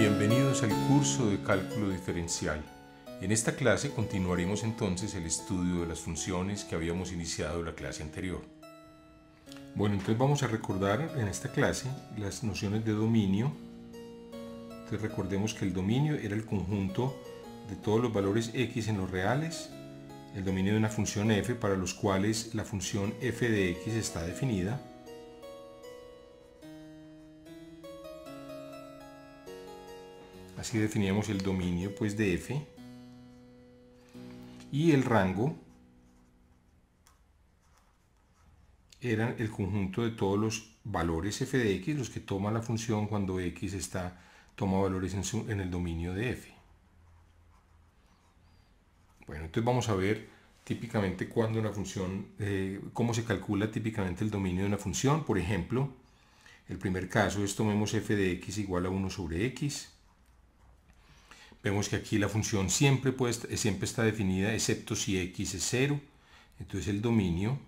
Bienvenidos al curso de cálculo diferencial. En esta clase continuaremos entonces el estudio de las funciones que habíamos iniciado en la clase anterior. Bueno, entonces vamos a recordar en esta clase las nociones de dominio. Entonces recordemos que el dominio era el conjunto de todos los valores x en los reales, el dominio de una función f para los cuales la función f de x está definida, así definíamos el dominio pues de f, y el rango eran el conjunto de todos los valores f de x, los que toma la función cuando x toma valores en el dominio de f. Bueno, entonces vamos a ver típicamente cuando una función, cómo se calcula típicamente el dominio de una función. Por ejemplo, el primer caso es tomemos f de x igual a 1 sobre x. Vemos que aquí la función siempre está definida excepto si x es 0. Entonces el dominio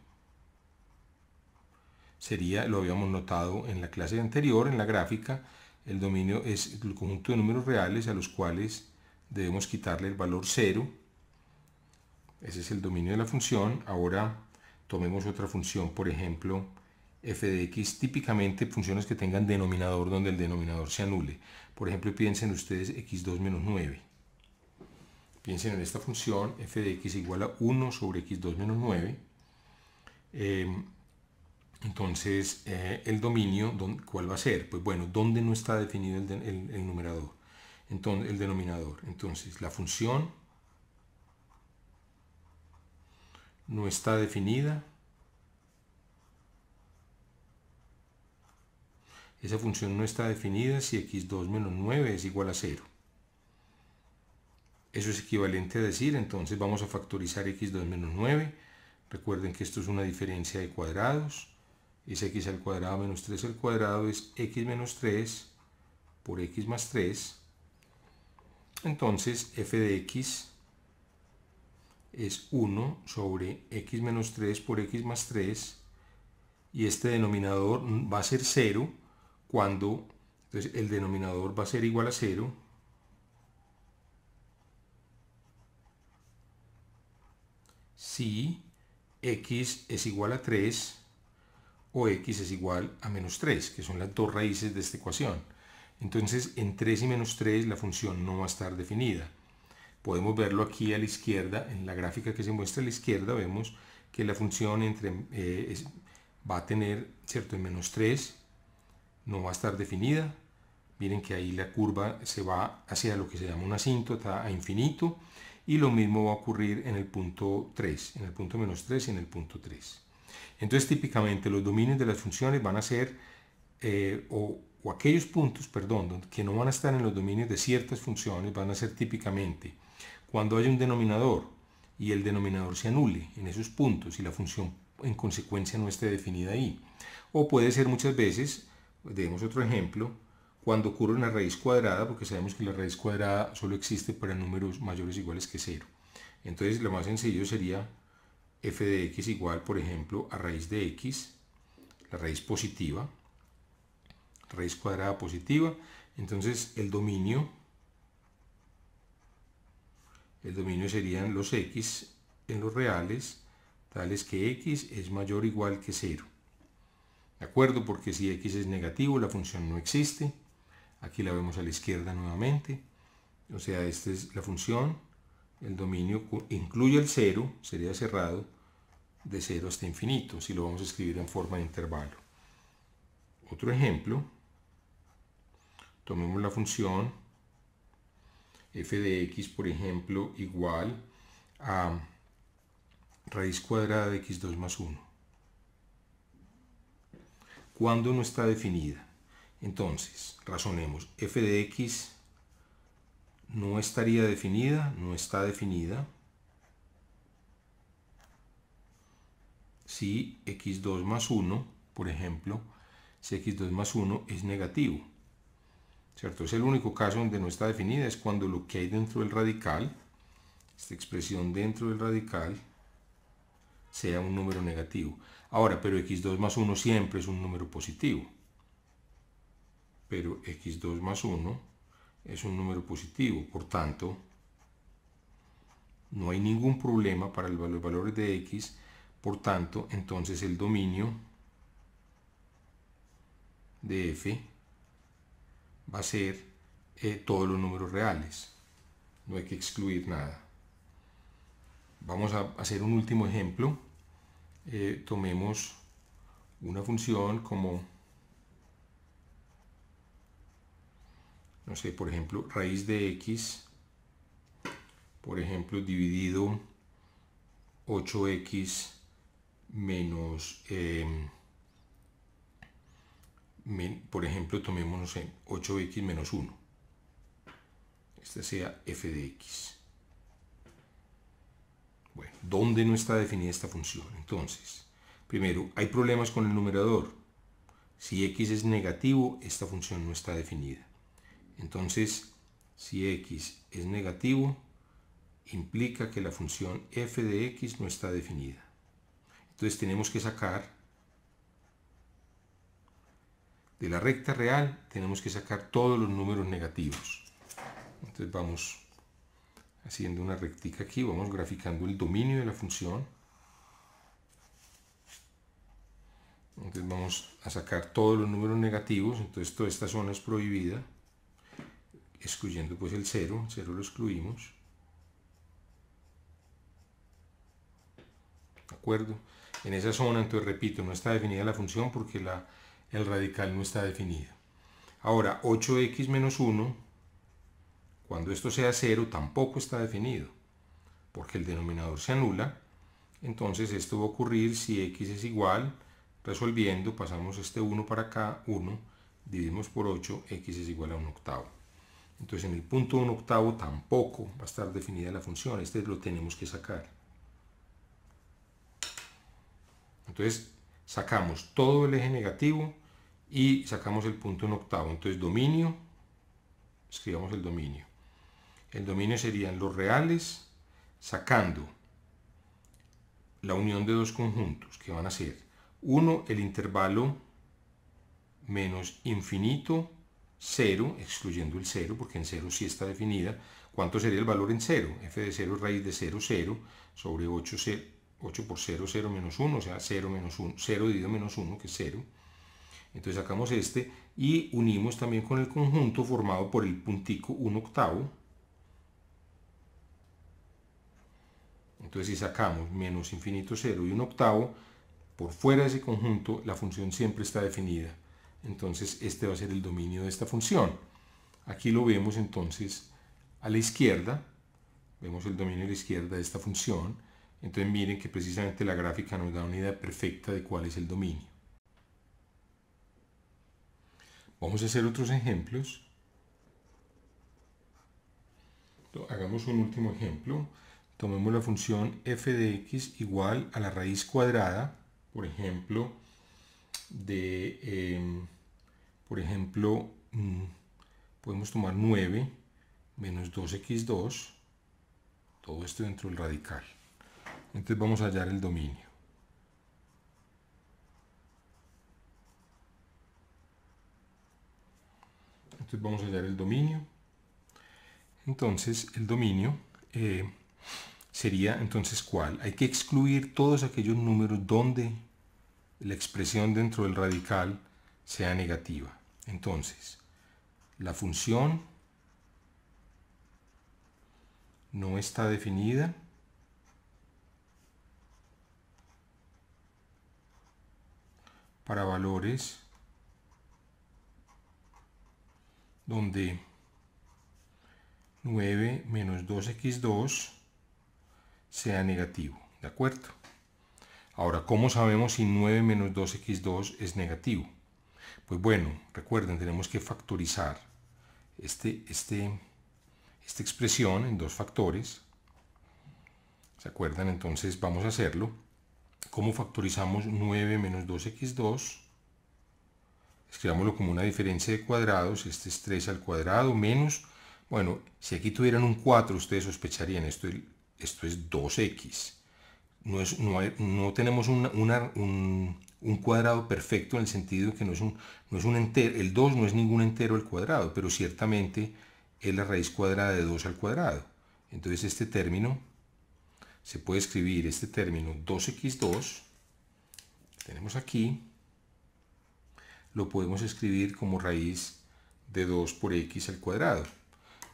sería, lo habíamos notado en la clase anterior, en la gráfica, el dominio es el conjunto de números reales a los cuales debemos quitarle el valor 0. Ese es el dominio de la función. Ahora tomemos otra función, por ejemplo, f de x, típicamente funciones que tengan denominador donde el denominador se anule. Por ejemplo, piensen ustedes x2 menos 9. Piensen en esta función, f de x igual a 1 sobre x2 menos 9. Entonces, el dominio, ¿cuál va a ser? Pues bueno, ¿dónde no está definido el numerador? Entonces, el denominador. Entonces, la función no está definida. Esa función no está definida si x2 menos 9 es igual a 0. Eso es equivalente a decir, entonces vamos a factorizar x2 menos 9. Recuerden que esto es una diferencia de cuadrados. Es x al cuadrado menos 3 al cuadrado es x menos 3 por x más 3. Entonces f de x es 1 sobre x menos 3 por x más 3. Y este denominador va a ser 0 cuando, entonces el denominador va a ser igual a 0 si x es igual a 3 o x es igual a menos 3, que son las dos raíces de esta ecuación. Entonces, en 3 y menos 3 la función no va a estar definida. Podemos verlo aquí a la izquierda, en la gráfica que se muestra a la izquierda, vemos que la función va a tener, ¿cierto?, en menos 3, no va a estar definida. Miren que ahí la curva se va hacia lo que se llama una asíntota a infinito, y lo mismo va a ocurrir en el punto 3, en el punto menos 3 y en el punto 3. Entonces típicamente los dominios de las funciones van a ser, o aquellos puntos, perdón, que no van a estar en los dominios de ciertas funciones, van a ser típicamente cuando haya un denominador y el denominador se anule en esos puntos y la función en consecuencia no esté definida ahí. O puede ser muchas veces, demos otro ejemplo, cuando ocurre una raíz cuadrada, porque sabemos que la raíz cuadrada solo existe para números mayores o iguales que 0. Entonces lo más sencillo sería f de x igual, por ejemplo, a raíz de x, la raíz positiva, raíz cuadrada positiva. Entonces el dominio serían los x en los reales, tales que x es mayor o igual que 0. ¿De acuerdo? Porque si x es negativo, la función no existe. Aquí la vemos a la izquierda nuevamente. O sea, esta es la función. El dominio incluye el 0, sería cerrado, de 0 hasta infinito, si lo vamos a escribir en forma de intervalo. Otro ejemplo, tomemos la función f de x, por ejemplo, igual a raíz cuadrada de x2 más 1. ¿Cuándo no está definida? Entonces, razonemos, f de x no estaría definida, no está definida, si x2 más 1, por ejemplo, si x2 más 1 es negativo, ¿cierto? Es el único caso donde no está definida, es cuando lo que hay dentro del radical, esta expresión dentro del radical, sea un número negativo. Ahora, pero x2 más 1 siempre es un número positivo. Pero x2 más 1 es un número positivo, por tanto, no hay ningún problema para los valores de x, por tanto, entonces el dominio de f va a ser todos los números reales. No hay que excluir nada. Vamos a hacer un último ejemplo. Tomemos una función como, no sé, por ejemplo, raíz de x, por ejemplo, dividido 8x menos, por ejemplo, tomemos, no sé, 8x menos 1. Esta sea f de x. Bueno, ¿dónde no está definida esta función? Entonces, primero, hay problemas con el numerador. Si x es negativo, esta función no está definida. Entonces, si x es negativo, implica que la función f de x no está definida. Entonces tenemos que sacar de la recta real, tenemos que sacar todos los números negativos. Entonces vamos haciendo una rectica aquí, vamos graficando el dominio de la función. Entonces vamos a sacar todos los números negativos, entonces toda esta zona es prohibida, excluyendo pues el 0 lo excluimos. ¿De acuerdo? En esa zona, entonces repito, no está definida la función porque el radical no está definido. Ahora, 8x menos 1, cuando esto sea 0, tampoco está definido, porque el denominador se anula. Entonces esto va a ocurrir si x es igual, resolviendo, pasamos este 1 para acá, 1, dividimos por 8, x es igual a 1/8. Entonces en el punto 1/8 tampoco va a estar definida la función, este lo tenemos que sacar. Entonces sacamos todo el eje negativo y sacamos el punto 1/8. Entonces dominio, escribamos el dominio. El dominio serían los reales sacando la unión de dos conjuntos que van a ser 1, el intervalo menos infinito, 0, excluyendo el 0, porque en 0 sí está definida. ¿Cuánto sería el valor en 0? F de 0 es raíz de 0, 0, sobre 8 por 0, 0 menos 1, o sea, 0 menos 1, 0 dividido menos 1, que es 0. Entonces sacamos este y unimos también con el conjunto formado por el puntico 1/8. Entonces si sacamos menos infinito 0 y 1/8, por fuera de ese conjunto la función siempre está definida. Entonces este va a ser el dominio de esta función. Aquí lo vemos entonces a la izquierda, vemos el dominio a la izquierda de esta función. Entonces miren que precisamente la gráfica nos da una idea perfecta de cuál es el dominio. Vamos a hacer otros ejemplos. Hagamos un último ejemplo. Tomemos la función f de x igual a la raíz cuadrada, por ejemplo, podemos tomar 9 menos 2x2, todo esto dentro del radical. Entonces vamos a hallar el dominio. Entonces vamos a hallar el dominio. Entonces el dominio sería entonces ¿cuál? Hay que excluir todos aquellos números donde la expresión dentro del radical sea negativa. Entonces, la función no está definida para valores donde 9 menos 2x2 sea negativo, ¿de acuerdo? Ahora, ¿cómo sabemos si 9 menos 2x2 es negativo? Pues bueno, recuerden, tenemos que factorizar esta expresión en dos factores. ¿Se acuerdan? Entonces vamos a hacerlo. ¿Cómo factorizamos 9 menos 2x2? Escribámoslo como una diferencia de cuadrados. Este es 3 al cuadrado menos, bueno, si aquí tuvieran un 4, ustedes sospecharían, esto es 2x. No tenemos un cuadrado perfecto en el sentido de que no es un entero, el 2 no es ningún entero al cuadrado, pero ciertamente es la raíz cuadrada de 2 al cuadrado. Entonces este término, se puede escribir este término 2x2, tenemos aquí, lo podemos escribir como raíz de 2 por x al cuadrado.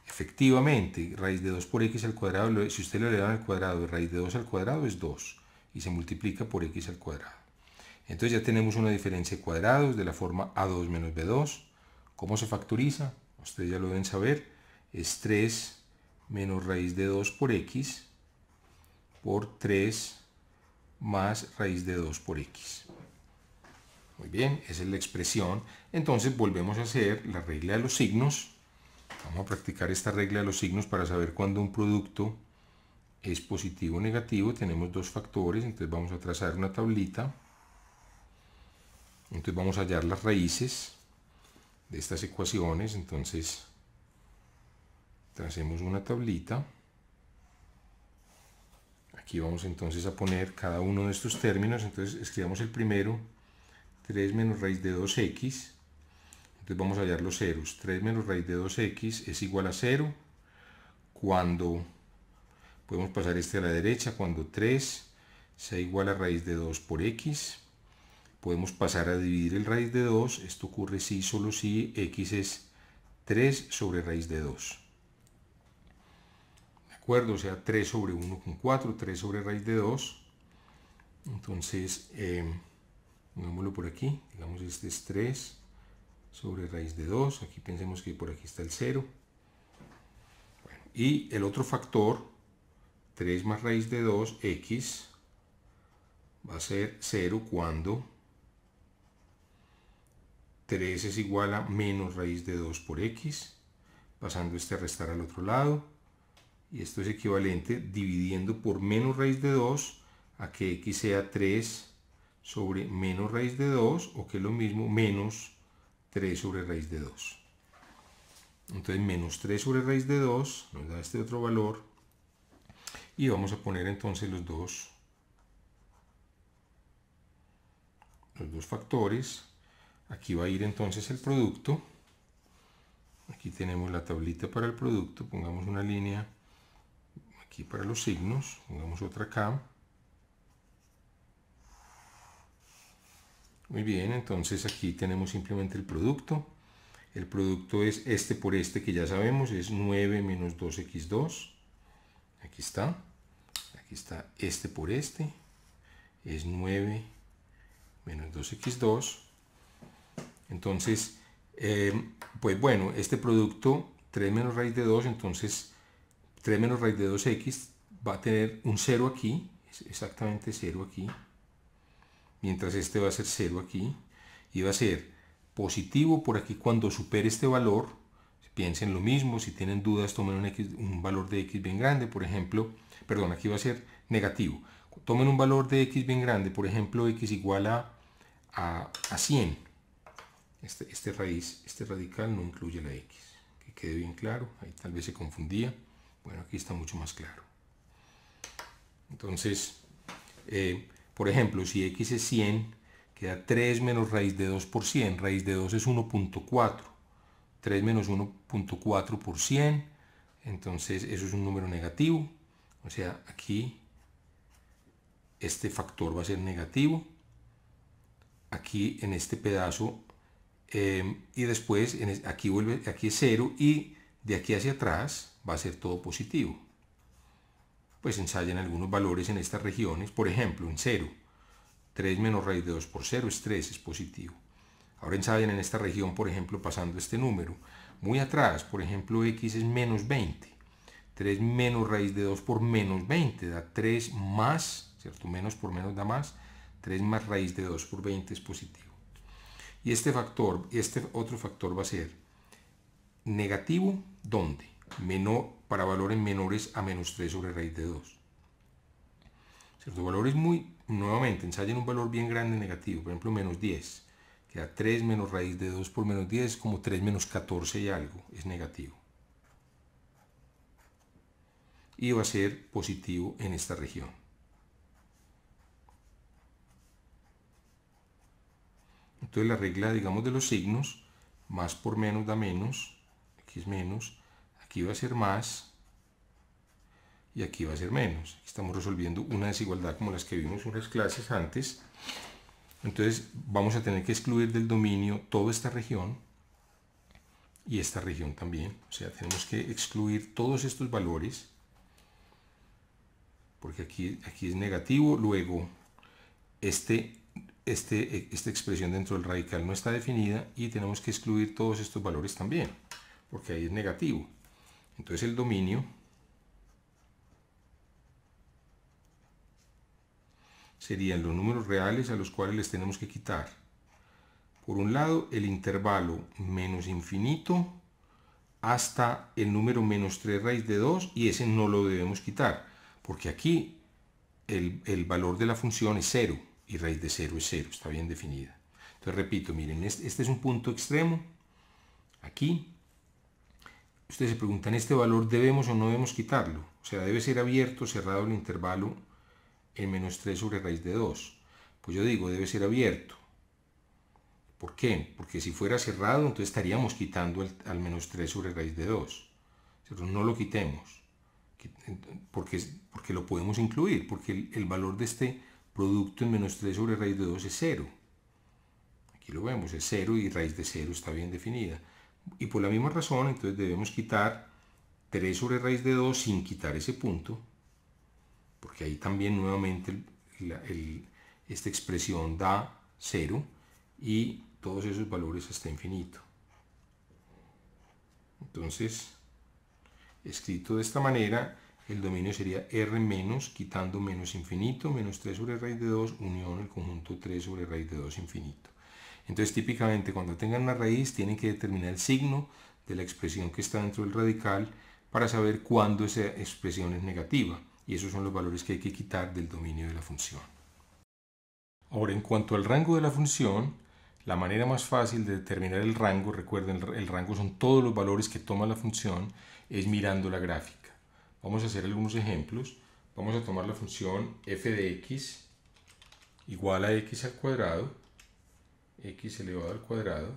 Efectivamente, raíz de 2 por x al cuadrado, si usted lo eleva al cuadrado, raíz de 2 al cuadrado es 2 y se multiplica por x al cuadrado. Entonces ya tenemos una diferencia de cuadrados de la forma a2 menos b2. ¿Cómo se factoriza? Ustedes ya lo deben saber. Es 3 menos raíz de 2 por x por 3 más raíz de 2 por x. Muy bien, esa es la expresión. Entonces volvemos a hacer la regla de los signos. Vamos a practicar esta regla de los signos para saber cuándo un producto es positivo o negativo. Tenemos dos factores, entonces vamos a trazar una tablita. Entonces vamos a hallar las raíces de estas ecuaciones. Entonces tracemos una tablita. Aquí vamos entonces a poner cada uno de estos términos. Entonces escribamos el primero, 3 menos raíz de 2x. Entonces vamos a hallar los ceros. 3 menos raíz de 2x es igual a 0 cuando, podemos pasar este a la derecha, cuando 3 sea igual a raíz de 2 por x. Podemos pasar a dividir el raíz de 2. Esto ocurre si, solo si x es 3 sobre raíz de 2. ¿De acuerdo? O sea, 3 sobre 1,4, 3 sobre raíz de 2. Entonces, pongámoslo por aquí. Digamos, este es 3 sobre raíz de 2. Aquí pensemos que por aquí está el 0. Bueno, y el otro factor, 3 más raíz de 2, x, va a ser 0 cuando 3 es igual a menos raíz de 2 por x, pasando este a restar al otro lado, y esto es equivalente dividiendo por menos raíz de 2 a que x sea 3 sobre menos raíz de 2, o que es lo mismo, menos 3 sobre raíz de 2. Entonces menos 3 sobre raíz de 2 nos da este otro valor, y vamos a poner entonces los dos factores. Aquí va a ir entonces el producto. Aquí tenemos la tablita para el producto. Pongamos una línea aquí para los signos. Pongamos otra acá. Muy bien, entonces aquí tenemos simplemente el producto. El producto es este por este, que ya sabemos, es 9 menos 2x2. Aquí está. Aquí está este por este. Es 9 menos 2x2. Entonces, pues bueno, este producto, 3 menos raíz de 2, entonces 3 menos raíz de 2x va a tener un 0 aquí, es exactamente 0 aquí, mientras este va a ser 0 aquí, y va a ser positivo por aquí cuando supere este valor. Piensen lo mismo, si tienen dudas tomen un valor de x bien grande, por ejemplo, perdón, aquí va a ser negativo. Tomen un valor de x bien grande, por ejemplo, x igual a 100. Este radical no incluye la x, que quede bien claro, ahí tal vez se confundía. Bueno, aquí está mucho más claro. Entonces, por ejemplo, si x es 100, queda 3 menos raíz de 2 por 100, raíz de 2 es 1.4, 3 menos 1.4 por 100, entonces eso es un número negativo, o sea, aquí este factor va a ser negativo, aquí en este pedazo, y después aquí es 0, y de aquí hacia atrás va a ser todo positivo. Pues ensayen algunos valores en estas regiones, por ejemplo en 0, 3 menos raíz de 2 por 0 es 3, es positivo. Ahora ensayen en esta región, por ejemplo, pasando este número muy atrás, por ejemplo x es menos 20, 3 menos raíz de 2 por menos 20 da 3 más, ¿cierto? Menos por menos da más, 3 más raíz de 2 por 20 es positivo. Y este otro factor va a ser negativo, ¿dónde? Para valores menores a menos 3 sobre raíz de 2. ¿Cierto? Valores nuevamente, ensayen un valor bien grande negativo, por ejemplo menos 10. Queda 3 menos raíz de 2 por menos 10, como 3 menos 14 y algo, es negativo. Y va a ser positivo en esta región. Entonces la regla, digamos, de los signos, más por menos da menos, aquí es menos, aquí va a ser más y aquí va a ser menos. Estamos resolviendo una desigualdad como las que vimos unas clases antes. Entonces vamos a tener que excluir del dominio toda esta región y esta región también. O sea, tenemos que excluir todos estos valores, porque aquí es negativo. Luego esta expresión dentro del radical no está definida y tenemos que excluir todos estos valores también, porque ahí es negativo. Entonces el dominio serían los números reales a los cuales les tenemos que quitar, por un lado, el intervalo menos infinito hasta el número menos 3 raíz de 2, y ese no lo debemos quitar, porque aquí el valor de la función es 0 y raíz de 0 es 0, está bien definida. Entonces repito, miren, este es un punto extremo, aquí. Ustedes se preguntan, ¿este valor debemos o no debemos quitarlo? O sea, debe ser abierto o cerrado el intervalo en menos 3 sobre raíz de 2. Pues yo digo, debe ser abierto. ¿Por qué? Porque si fuera cerrado, entonces estaríamos quitando al menos 3 sobre raíz de 2. ¿Cierto? No lo quitemos, porque lo podemos incluir, porque el valor de este producto en menos 3 sobre raíz de 2 es 0. Aquí lo vemos, es 0 y raíz de 0 está bien definida. Y por la misma razón, entonces debemos quitar 3 sobre raíz de 2 sin quitar ese punto, porque ahí también nuevamente esta expresión da 0 y todos esos valores hasta infinito. Entonces, escrito de esta manera, el dominio sería R menos, quitando menos infinito, menos 3 sobre raíz de 2, unión el conjunto 3 sobre raíz de 2 infinito. Entonces, típicamente, cuando tengan una raíz, tienen que determinar el signo de la expresión que está dentro del radical para saber cuándo esa expresión es negativa. Y esos son los valores que hay que quitar del dominio de la función. Ahora, en cuanto al rango de la función, la manera más fácil de determinar el rango, recuerden, el rango son todos los valores que toma la función, es mirando la gráfica. Vamos a hacer algunos ejemplos. Vamos a tomar la función f de x igual a x al cuadrado, x elevado al cuadrado.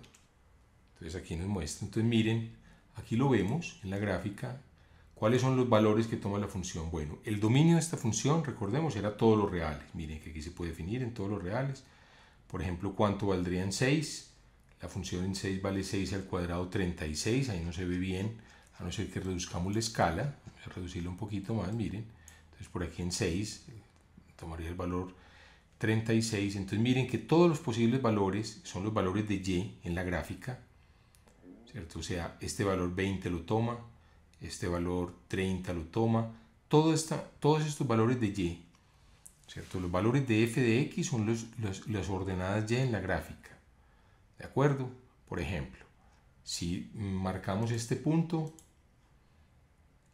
Entonces aquí nos muestra. Entonces miren, aquí lo vemos en la gráfica. ¿Cuáles son los valores que toma la función? Bueno, el dominio de esta función, recordemos, era todos los reales. Miren que aquí se puede definir en todos los reales. Por ejemplo, ¿cuánto valdrían 6? La función en 6 vale 6 al cuadrado 36. Ahí no se ve bien, a no ser que reduzcamos la escala. Voy a reducirlo un poquito más, miren. Entonces por aquí en 6 tomaría el valor 36. Entonces miren que todos los posibles valores son los valores de y en la gráfica, ¿cierto? O sea, este valor 20 lo toma, este valor 30 lo toma, todos estos valores de y, ¿cierto? Los valores de f de x son las ordenadas y en la gráfica, ¿de acuerdo? Por ejemplo, si marcamos este punto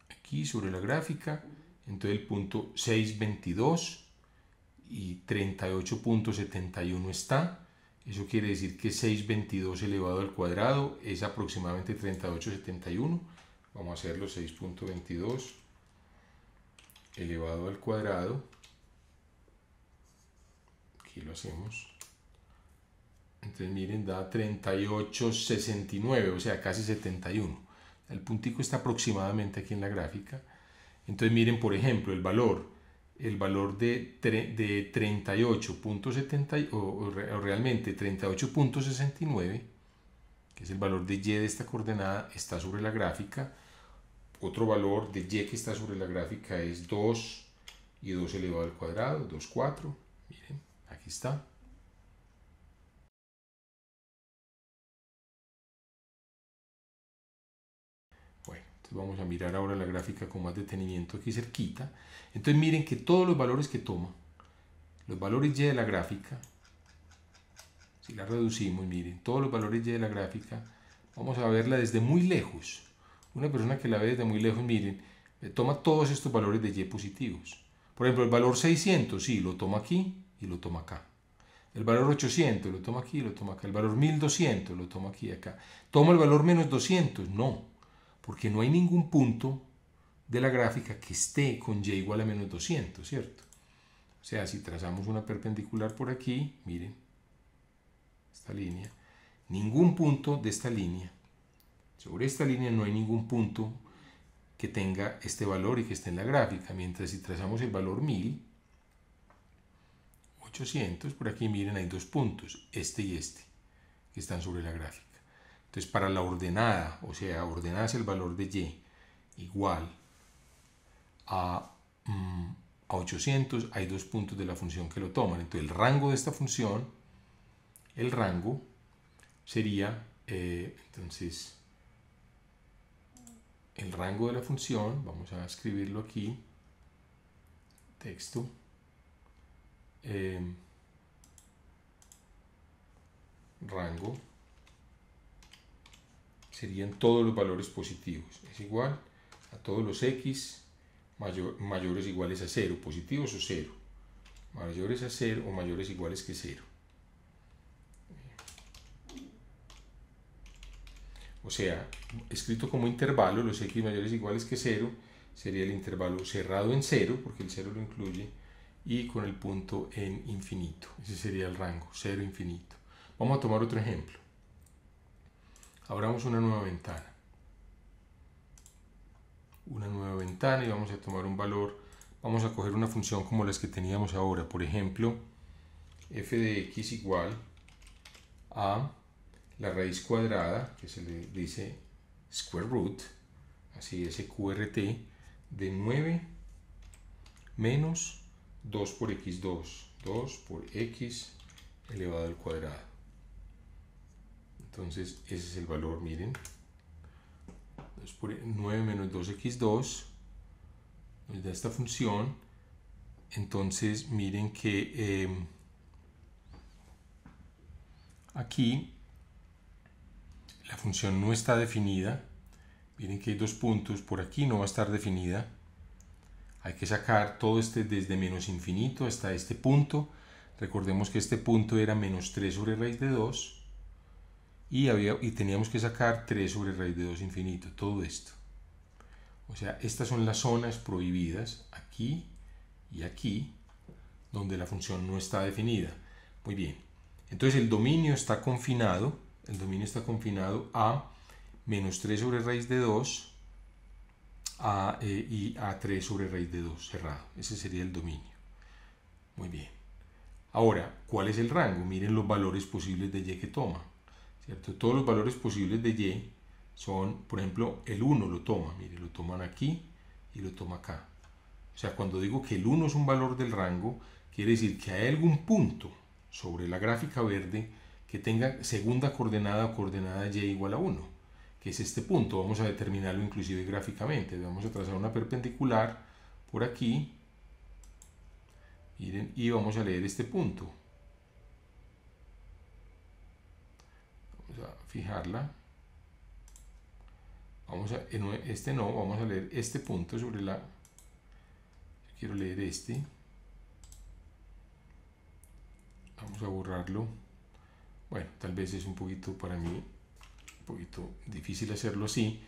aquí sobre la gráfica, entonces el punto 6,22 y 38,71 está. Eso quiere decir que 6,22 elevado al cuadrado es aproximadamente 38,71. Vamos a hacerlo, 6,22 elevado al cuadrado. Aquí lo hacemos. Entonces miren, da 38,69, o sea, casi 71. El puntico está aproximadamente aquí en la gráfica. Entonces miren, por ejemplo, el valor de 38,70 o realmente 38,69, que es el valor de y de esta coordenada, está sobre la gráfica. Otro valor de y que está sobre la gráfica es 2 y 2 elevado al cuadrado, 2,4. Miren, aquí está. Bueno, entonces vamos a mirar ahora la gráfica con más detenimiento aquí cerquita. Entonces miren que todos los valores que toma, los valores y de la gráfica, si la reducimos, miren, todos los valores y de la gráfica, vamos a verla desde muy lejos. Una persona que la ve desde muy lejos, miren, toma todos estos valores de y positivos. Por ejemplo, el valor 600, sí, lo toma aquí y lo toma acá. El valor 800 lo toma aquí y lo toma acá. El valor 1200 lo toma aquí y acá. ¿Toma el valor menos 200? No, porque no hay ningún punto de la gráfica que esté con y igual a menos 200, ¿cierto? O sea, si trazamos una perpendicular por aquí, miren, esta línea, ningún punto de esta línea, sobre esta línea no hay ningún punto que tenga este valor y que esté en la gráfica, mientras si trazamos el valor 1800, por aquí miren hay dos puntos, este y este, que están sobre la gráfica. Entonces para la ordenada, o sea, ordenadas el valor de y igual a 800, hay dos puntos de la función que lo toman. Entonces el rango de esta función, el rango sería, entonces, el rango de la función, vamos a escribirlo aquí, texto, rango, serían todos los valores positivos, es igual a todos los x mayores o iguales a 0, positivos o 0, mayores a 0 o mayores o iguales que 0. O sea, escrito como intervalo, los x mayores o iguales que 0 sería el intervalo cerrado en 0, porque el 0 lo incluye, y con el punto en infinito. Ese sería el rango, 0, infinito. Vamos a tomar otro ejemplo. Abramos una nueva ventana. Una nueva ventana y vamos a tomar un valor. Vamos a coger una función como las que teníamos ahora. Por ejemplo, f de x igual a la raíz cuadrada, que se le dice square root, así sqrt, de 9 menos 2 por x2, 2 por x elevado al cuadrado. Entonces ese es el valor, miren, 9 menos 2x2 nos da esta función. Entonces miren que aquí la función no está definida. Miren que hay dos puntos, por aquí no va a estar definida. Hay que sacar todo este desde menos infinito hasta este punto. Recordemos que este punto era menos 3 sobre raíz de 2 y teníamos que sacar 3 sobre raíz de 2 infinito, todo esto. O sea, estas son las zonas prohibidas, aquí y aquí, donde la función no está definida. Muy bien, entonces el dominio está confinado a menos 3 sobre raíz de 2 y a 3 sobre raíz de 2 cerrado. Ese sería el dominio. Muy bien. Ahora, ¿cuál es el rango? Miren los valores posibles de y que toma, ¿cierto? Todos los valores posibles de y son, por ejemplo, el 1 lo toma, miren, lo toman aquí y lo toma acá. O sea, cuando digo que el 1 es un valor del rango, quiere decir que hay algún punto sobre la gráfica verde que tenga segunda coordenada o coordenada y igual a 1, que es este punto. Vamos a determinarlo inclusive gráficamente. Vamos a trazar una perpendicular por aquí, miren, y vamos a leer este punto. Vamos a fijarla. Vamos a leer este punto sobre la... Yo quiero leer este. Vamos a borrarlo. Bueno, tal vez es un poquito para mí, un poquito difícil hacerlo así.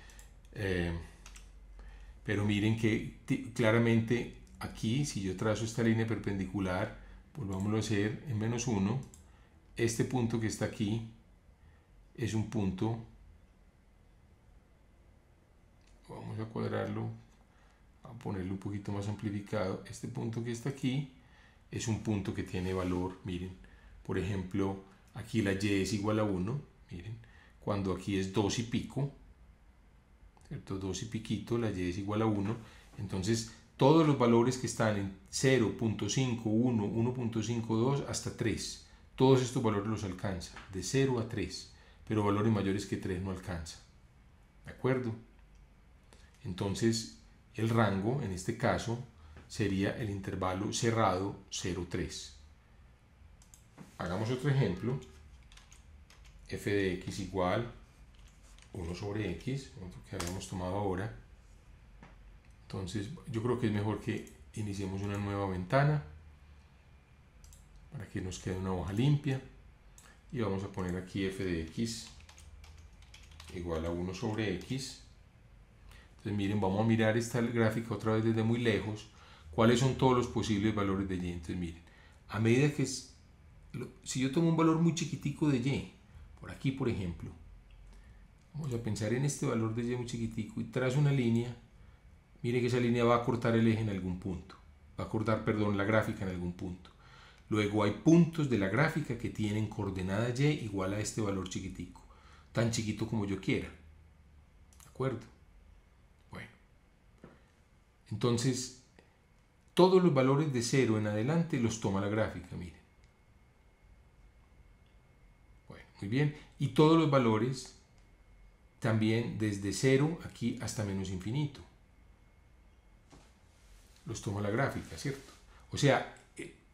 Pero miren que claramente aquí, si yo trazo esta línea perpendicular, volvámoslo a hacer en menos 1, este punto que está aquí es un punto, vamos a cuadrarlo, a ponerlo un poquito más amplificado, este punto que está aquí es un punto que tiene valor, miren, por ejemplo, aquí la y es igual a 1, miren, cuando aquí es 2 y pico, ¿cierto? 2 y piquito, la y es igual a 1, entonces todos los valores que están en 0.5, 1, 1.52 hasta 3, todos estos valores los alcanza, de 0 a 3, pero valores mayores que 3 no alcanza, ¿de acuerdo? Entonces el rango, en este caso, sería el intervalo cerrado 0,3. Hagamos otro ejemplo. F de x igual 1 sobre x, otro que habíamos tomado ahora. Entonces yo creo que es mejor que iniciemos una nueva ventana para que nos quede una hoja limpia. Y vamos a poner aquí f de x igual a 1 sobre x. Entonces miren, vamos a mirar esta gráfica otra vez desde muy lejos. ¿Cuáles son todos los posibles valores de y? Entonces miren, a medida que si yo tomo un valor muy chiquitico de y, por aquí por ejemplo, vamos a pensar en este valor de y muy chiquitico y trazo una línea Mire que esa línea va a cortar el eje en algún punto. Va a cortar, perdón, la gráfica en algún punto. Luego hay puntos de la gráfica que tienen coordenada y igual a este valor chiquitico. Tan chiquito como yo quiera. ¿De acuerdo? Bueno. Entonces, todos los valores de 0 en adelante los toma la gráfica, miren. Bueno, muy bien. Y todos los valores también desde 0 aquí hasta menos infinito. Los toma la gráfica, ¿cierto? O sea,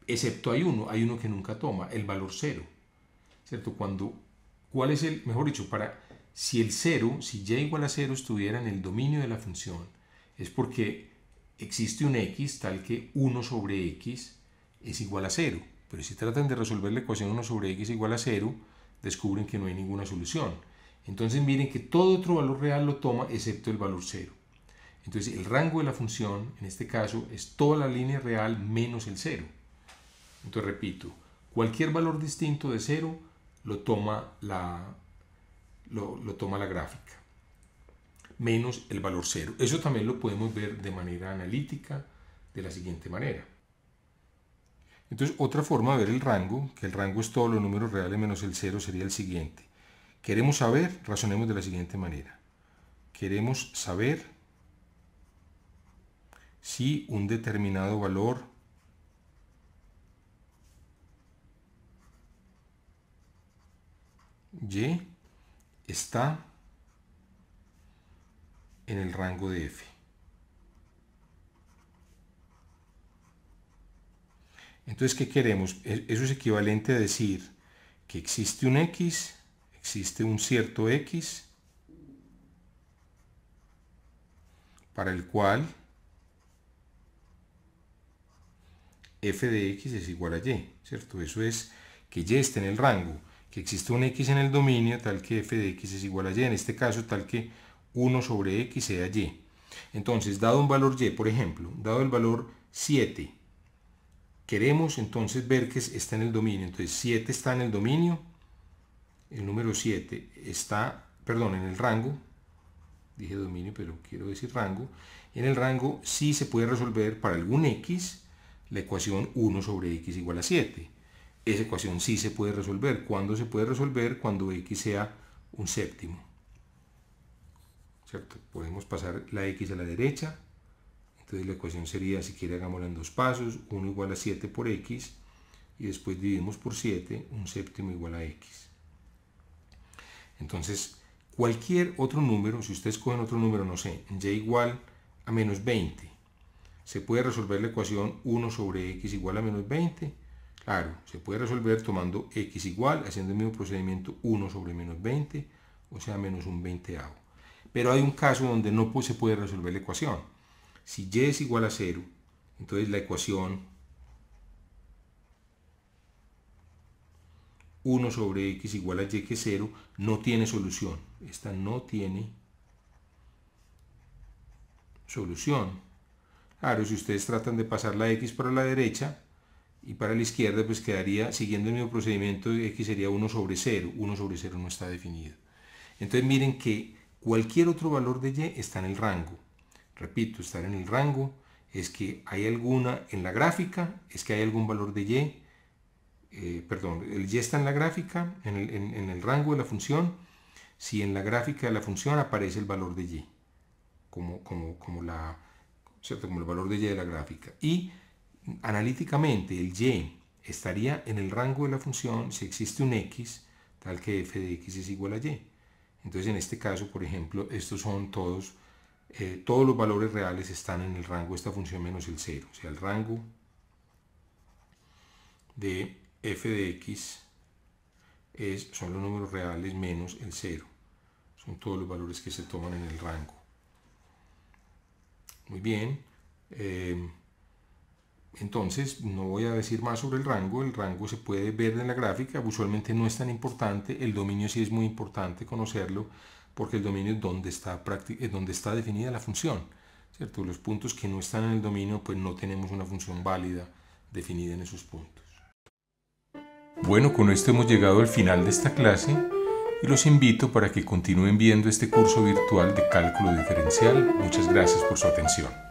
excepto hay uno que nunca toma, el valor 0. ¿Cierto? ¿Cuál es el, mejor dicho, si el 0, si y igual a 0 estuviera en el dominio de la función, es porque existe un x tal que 1 sobre x es igual a 0. Pero si tratan de resolver la ecuación 1 sobre x igual a 0, descubren que no hay ninguna solución. Entonces miren que todo otro valor real lo toma excepto el valor 0. Entonces el rango de la función, en este caso, es toda la línea real menos el 0. Entonces repito, cualquier valor distinto de 0 lo toma la gráfica, menos el valor 0. Eso también lo podemos ver de manera analítica de la siguiente manera. Entonces otra forma de ver el rango, que el rango es todos los números reales menos el 0, sería el siguiente. Queremos saber, razonemos de la siguiente manera. Queremos saber si un determinado valor y está en el rango de f. Entonces, ¿qué queremos? Eso es equivalente a decir que existe un x, existe un cierto x, para el cual f de x es igual a y, ¿cierto? Eso es que y esté en el rango, que existe un x en el dominio tal que f de x es igual a y, en este caso tal que 1 sobre x sea y. Entonces, dado un valor y, por ejemplo, dado el valor 7, queremos entonces ver que está en el dominio. Entonces 7 está en el dominio, el número 7 está, perdón, en el rango, dije dominio pero quiero decir rango, en el rango sí se puede resolver para algún x la ecuación 1 sobre x igual a 7. Esa ecuación sí se puede resolver. ¿Cuándo se puede resolver? Cuando x sea un séptimo. ¿Cierto? Podemos pasar la x a la derecha. Entonces la ecuación sería, si quiere hagámosla en dos pasos, 1 igual a 7 por x, y después dividimos por 7, un séptimo igual a x. Entonces, cualquier otro número, si ustedes cogen otro número, no sé, y igual a menos 20, ¿se puede resolver la ecuación 1 sobre x igual a menos 20? Claro, se puede resolver tomando x igual, haciendo el mismo procedimiento 1 sobre menos 20, o sea, menos un 20avo. Pero hay un caso donde no se puede resolver la ecuación. Si y es igual a 0, entonces la ecuación 1 sobre x igual a y que es 0 no tiene solución. Esta no tiene solución. Claro, si ustedes tratan de pasar la x para la derecha y para la izquierda, pues quedaría, siguiendo el mismo procedimiento, x sería 1 sobre 0. 1 sobre 0 no está definido. Entonces miren que cualquier otro valor de y está en el rango. Repito, estar en el rango es que hay alguna, en la gráfica, es que hay algún valor de y, el y está en la gráfica, en el rango de la función, si en la gráfica de la función aparece el valor de y, como el valor de y de la gráfica. Y analíticamente el y estaría en el rango de la función si existe un x, tal que f de x es igual a y. Entonces en este caso, por ejemplo, estos son todos los valores reales están en el rango de esta función menos el 0. O sea, el rango de f de x son los números reales menos el 0. Son todos los valores que se toman en el rango. Muy bien. Entonces, no voy a decir más sobre el rango. El rango se puede ver en la gráfica. Usualmente no es tan importante. El dominio sí es muy importante conocerlo, porque el dominio es donde está definida la función, ¿cierto? Los puntos que no están en el dominio, pues no tenemos una función válida definida en esos puntos. Bueno, con esto hemos llegado al final de esta clase. y los invito para que continúen viendo este curso virtual de cálculo diferencial. Muchas gracias por su atención.